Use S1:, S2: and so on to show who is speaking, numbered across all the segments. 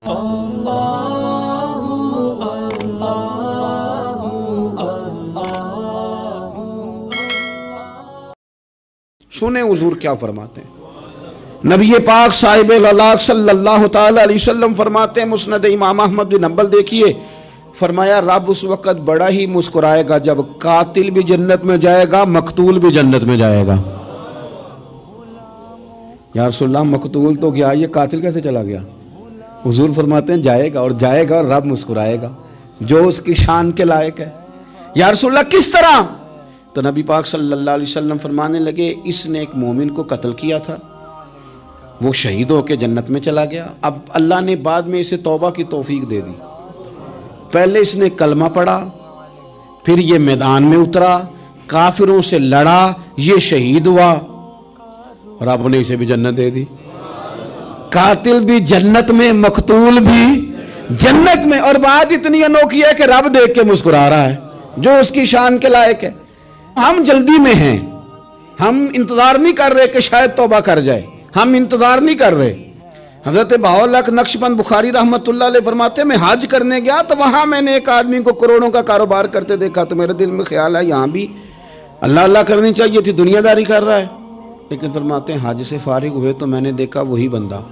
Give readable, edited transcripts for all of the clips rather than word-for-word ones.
S1: सुने हुजूर क्या फरमाते हैं। नबी पाक साहिब अल्लाह सल्लल्लाहु ताला अलैहि वसल्लम फरमाते हैं, मुस्नद इमाम अहमद बिन हंबल देखिए, फरमाया रब उस वक़्त बड़ा ही मुस्कुराएगा जब कातिल भी जन्नत में जाएगा, मकतूल भी जन्नत में जाएगा। या रसूलल्लाह मकतूल तो गया, ये कातिल कैसे चला गया? हुजूर फरमाते हैं जाएगा, और जाएगा और रब मुस्कुराएगा जो उसकी शान के लायक है। या रसूलल्लाह किस तरह? तो नबी पाक सल्लल्लाहु अलैहि वसल्लम फरमाने लगे, इसने एक मोमिन को कत्ल किया था, वो शहीद होकर जन्नत में चला गया। अब अल्लाह ने बाद में इसे तौबा की तौफीक दे दी। पहले इसने कलमा पढ़ा, फिर ये मैदान में उतरा, काफिरों से लड़ा, ये शहीद हुआ, और आपने इसे भी जन्नत दे दी। कातिल भी जन्नत में, मकतूल भी जन्नत में। और बात इतनी अनोखी है कि रब देख के मुस्कुरा रहा है जो उसकी शान के लायक है। हम जल्दी में हैं, हम इंतजार नहीं कर रहे कि शायद तौबा कर जाए, हम इंतजार नहीं कर रहे। हजरत बाउल नक्शबंद बुखारी रहमतुल्लाह अलैह फरमाते, मैं हज करने गया तो वहां मैंने एक आदमी को करोड़ों का कारोबार करते देखा, तो मेरे दिल में ख्याल है यहाँ भी अल्लाह अल्लाह करनी चाहिए थी, दुनियादारी कर रहा है। लेकिन फरमाते हैं हज से फारिग हुए तो मैंने देखा वही बंदा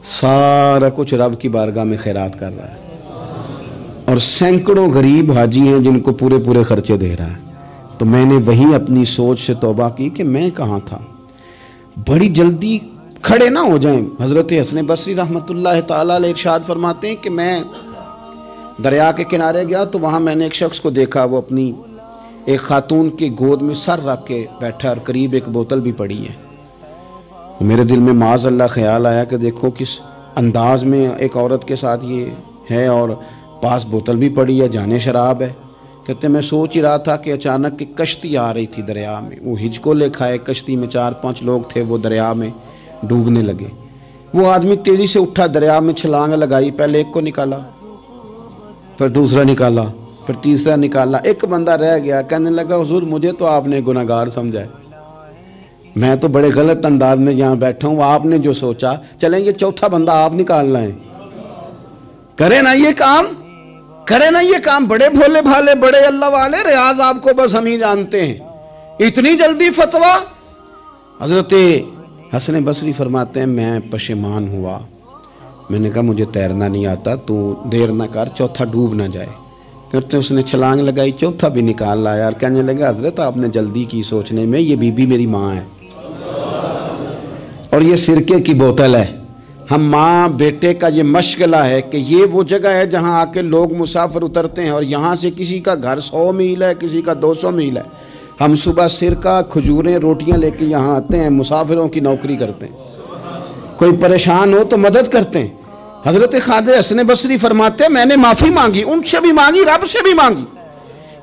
S1: सारा कुछ रब की बारगाह में खैरात कर रहा है, और सैकड़ों गरीब हाजी हैं जिनको पूरे पूरे खर्चे दे रहा है। तो मैंने वहीं अपनी सोच से तौबा की कि मैं कहाँ था। बड़ी जल्दी खड़े ना हो जाएं। हज़रत हसन बसरी रहमतुल्लाह ताला अलैह इरशाद फरमाते हैं कि मैं दरिया के किनारे गया तो वहाँ मैंने एक शख्स को देखा, वो अपनी एक खातून की गोद में सर रख के बैठा और करीब एक बोतल भी पड़ी है। मेरे दिल में माज़ अल्लाह ख्याल आया कि देखो किस अंदाज में एक औरत के साथ ये है, और पास बोतल भी पड़ी है, जाने शराब है। कहते मैं सोच ही रहा था कि अचानक एक कश्ती आ रही थी दरिया में, वो हिजको लेखा है, कश्ती में 4-5 लोग थे, वो दरिया में डूबने लगे। वो आदमी तेज़ी से उठा, दरिया में छलांग लगाई, पहले एक को निकाला, फिर दूसरा निकाला, फिर तीसरा निकाला, एक बंदा रह गया। कहने लगा हुजूर मुझे तो आपने गुनाहगार समझा है, मैं तो बड़े गलत अंदाज में यहाँ बैठा हूँ, आपने जो सोचा चलेंगे चौथा बंदा आप निकालना है, करे ना ये काम, करे ना ये काम। बड़े भोले भाले, बड़े अल्लाह वाले, रियाज आपको बस हम ही जानते हैं, इतनी जल्दी फतवा। हजरत हसन बसरी फरमाते हैं मैं पशेमान हुआ, मैंने कहा मुझे तैरना नहीं आता, तू देर ना कर, चौथा डूब ना जाए। कहते उसने छलांग लगाई, चौथा भी निकाल लाया, और कहने लगा हजरत आपने जल्दी की सोचने में, ये बीबी मेरी माँ है और ये सिरके की बोतल है। हम माँ बेटे का ये मशगला है कि ये वो जगह है जहाँ आके लोग मुसाफिर उतरते हैं, और यहाँ से किसी का घर 100 मील है, किसी का 200 मील है। हम सुबह सिरका, खजूरें, रोटियाँ लेके यहाँ आते हैं, मुसाफिरों की नौकरी करते हैं, कोई परेशान हो तो मदद करते हैं। हज़रत ख्वाजा हसन बसरी फरमाते हैं मैंने माफ़ी मांगी, उनसे भी मांगी, रब से भी मांगी।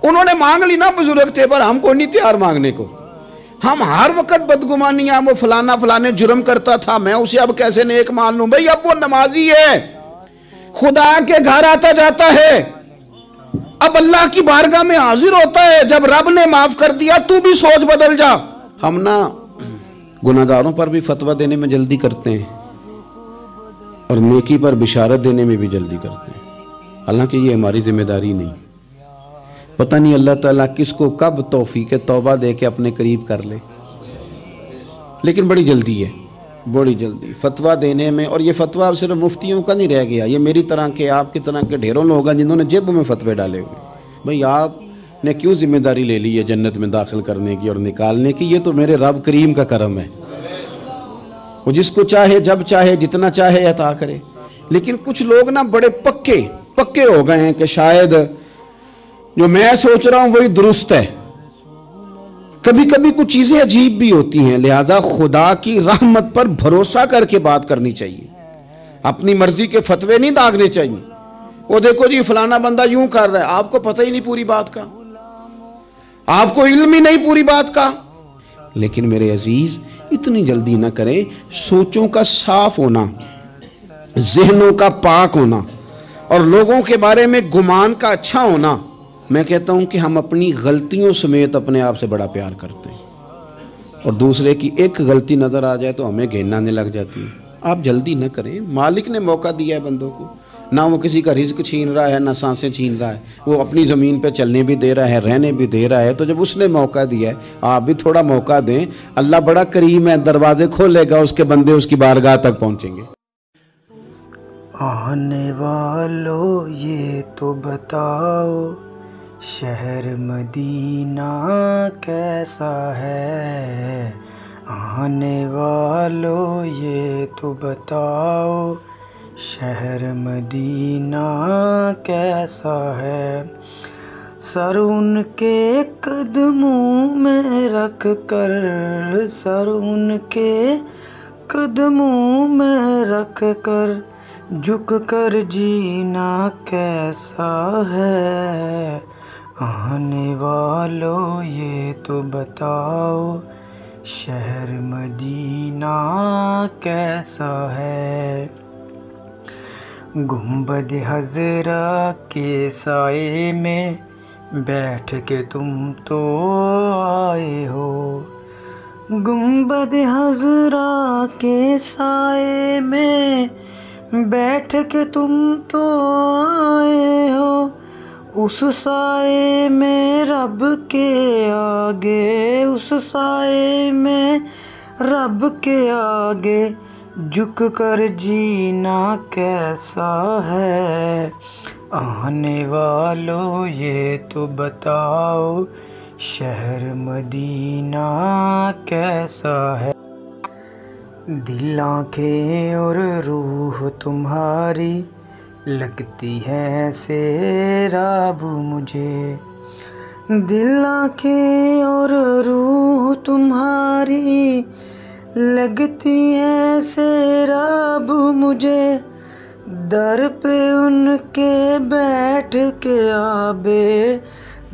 S1: उन्होंने मांग ली ना, बुजुर्ग थे, पर हमको नहीं तैयार मांगने को। हम हर वक्त बदगुमानियां, वो फलाना फलाने जुर्म करता था, मैं उसे अब कैसे नेक मान लूं? भाई अब वो नमाजी है, खुदा के घर आता जाता है, अब अल्लाह की बारगाह में हाजिर होता है। जब रब ने माफ कर दिया, तू भी सोच बदल जा। हम ना गुनाहगारों पर भी फतवा देने में जल्दी करते हैं, और नेकी पर बिशारत देने में भी जल्दी करते हैं, हालांकि ये हमारी जिम्मेदारी नहीं। पता नहीं अल्लाह ताला किसको कब तौफीक तौबा दे के अपने करीब कर ले, लेकिन बड़ी जल्दी है, बड़ी जल्दी फतवा देने में। और ये फतवा अब सिर्फ मुफ्तियों का नहीं रह गया, ये मेरी तरह के, आपकी तरह के ढेरों लोग हैं जिन्होंने जेब में फतवे डाले हुए। भाई आपने क्यों जिम्मेदारी ले ली है जन्नत में दाखिल करने की और निकालने की? ये तो मेरे रब करीम का करम है, वो जिसको चाहे जब चाहे जितना चाहे अता करे। लेकिन कुछ लोग ना बड़े पक्के हो गए हैं कि शायद जो मैं सोच रहा हूं वही दुरुस्त है। कभी कभी कुछ चीजें अजीब भी होती हैं, लिहाजा खुदा की रहमत पर भरोसा करके बात करनी चाहिए, अपनी मर्जी के फतवे नहीं दागने चाहिए। वो देखो जी फलाना बंदा यूं कर रहा है, आपको पता ही नहीं पूरी बात का, आपको इल्म ही नहीं पूरी बात का। लेकिन मेरे अजीज इतनी जल्दी ना करें, सोचों का साफ होना, जहनों का पाक होना, और लोगों के बारे में गुमान का अच्छा होना। मैं कहता हूं कि हम अपनी गलतियों समेत अपने आप से बड़ा प्यार करते हैं, और दूसरे की एक गलती नजर आ जाए तो हमें घिन आने लग जाती है। आप जल्दी न करें। मालिक ने मौका दिया है बंदों को, ना वो किसी का रिज्क छीन रहा है, ना सांसें छीन रहा है, वो अपनी ज़मीन पे चलने भी दे रहा है, रहने भी दे रहा है। तो जब उसने मौका दिया है, आप भी थोड़ा मौका दें। अल्लाह बड़ा करीम है, दरवाजे खोलेगा, उसके बंदे उसकी बारगाह तक पहुँचेंगे।
S2: आने वालों ये तो बताओ, शहर मदीना कैसा है। आने वालों ये तो बताओ, शहर मदीना कैसा है। सर उनके कदमों में रख कर, सर उनके कदमों में रख कर, झुक कर जीना कैसा है। आने वालों ये तो बताओ, शहर मदीना कैसा है। गुंबद हज़रा के साए में बैठ के तुम तो आए हो। गुंबद हज़रा के साए में बैठ के तुम तो आए हो। उस साए में रब के आगे, उस साए में रब के आगे, झुक कर जीना कैसा है। आने वालों ये तो बताओ, शहर मदीना कैसा है। दिल आँखें और रूह तुम्हारी लगती है सैराब मुझे। दिल आँखें और रूह तुम्हारी लगती है सैराब मुझे। दर पे उनके बैठ के आबे,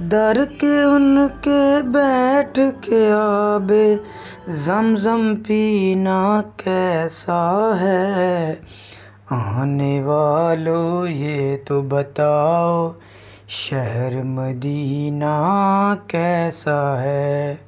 S2: दर के उनके बैठ के आबे, ज़मज़म पीना कैसा है। आने वालों ये तो बताओ, शहर मदीना कैसा है।